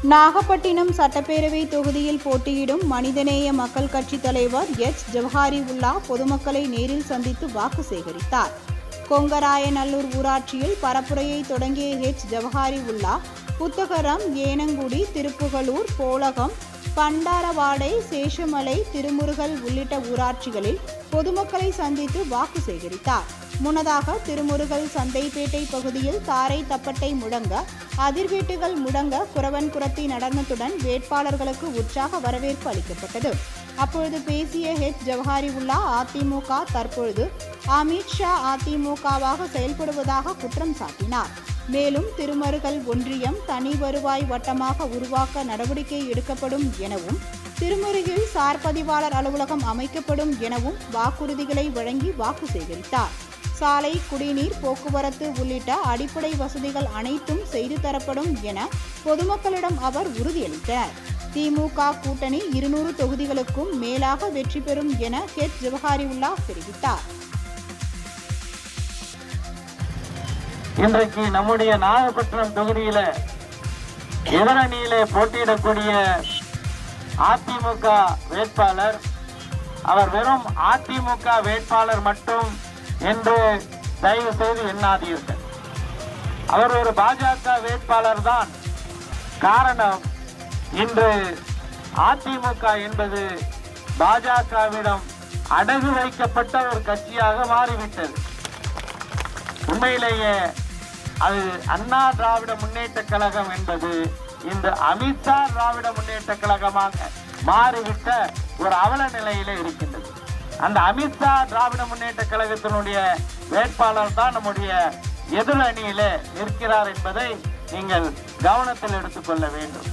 நாகப்பட்டினம் சட்டப்பேரவை தொகுதியில் போட்டியிடும் மனிதநேய மக்கள் கட்சி தலைவர் எச் ஜவஹாரிவுல்லா பொதுமக்களை நேரில் சந்தித்து வாக்கு சேகரித்தார். கொங்கராயநல்லூர் ஊராட்சியில் பரப்புரையை தொடங்கிய எச் ஜவஹாரிவுல்லா புத்தகரம், ஏனங்குடி, திருப்புகலூர், போலகம், பண்டாரவாடை, சேஷமலை, திருமுருகல் உள்ளிட்ட ஊராட்சிகளில் பொதுமக்களை சந்தித்து வாக்கு சேகரித்தார். முன்னதாக திருமுருகல் சந்தைப்பேட்டை பகுதியில் தாரை தப்பட்டை முழங்க, அதிர்வீட்டுகள் முழங்க குறவன்குரத்தி நடனத்துடன் வேட்பாளர்களுக்கு உற்சாக வரவேற்பு அளிக்கப்பட்டது. அப்பொழுது பேசிய எச் ஜவஹாரிவுல்லா, அதிமுக தற்பொழுது அமித்ஷா அதிமுகவாக செயல்படுவதாக குற்றம் சாட்டினார். மேலும் திருமருகல் ஒன்றியம் தனி வருவாய் வட்டமாக உருவாக்க நடவடிக்கை எடுக்கப்படும் எனவும், திருமுருகில் சார் பதிவாளர் அலுவலகம் அமைக்கப்படும் எனவும் வாக்குறுதிகளை வழங்கி வாக்கு சேகரித்தார். சாலை, குடிநீர், போக்குவரத்து உள்ளிட்ட அடிப்படை வசதிகள் அனைத்தும் செய்து தரப்படும் என பொதுமக்களிடம் அவர் உறுதியளித்தார். திமுக கூட்டணி 200 தொகுதிகளுக்கும் மேலாக வெற்றி பெறும் என எச் ஜவஹாரிவுல்லா தெரிவித்தார். இன்றைக்கு நம்முடைய நாகப்பட்டினம் தொகுதியில எதிரணியில போட்டியிடக்கூடிய அதிமுக வேட்பாளர், அவர் வெறும் அதிமுக வேட்பாளர் மட்டும் என்று தயவு செய்து எண்ணாதீர்கள். அவர் ஒரு பாஜக வேட்பாளர் தான். காரணம், இன்று அதிமுக என்பது பாஜகவிடம் அடகு வைக்கப்பட்ட ஒரு கட்சியாக மாறிவிட்டது. உண்மையிலேயே அது அண்ணா திராவிட முன்னேற்ற கழகம் என்பது இந்த அமித்ஷா திராவிட முன்னேற்ற கழகமாக மாறிவிட்ட ஒரு அவல நிலையில இருக்கின்றது. அந்த அமித்ஷா திராவிட முன்னேற்ற கழகத்தினுடைய வேட்பாளர் தான் நம்முடைய எதிர் அணியிலே நிற்கிறார் என்பதை நீங்கள் கவனத்தில் எடுத்துக்கொள்ள வேண்டும்.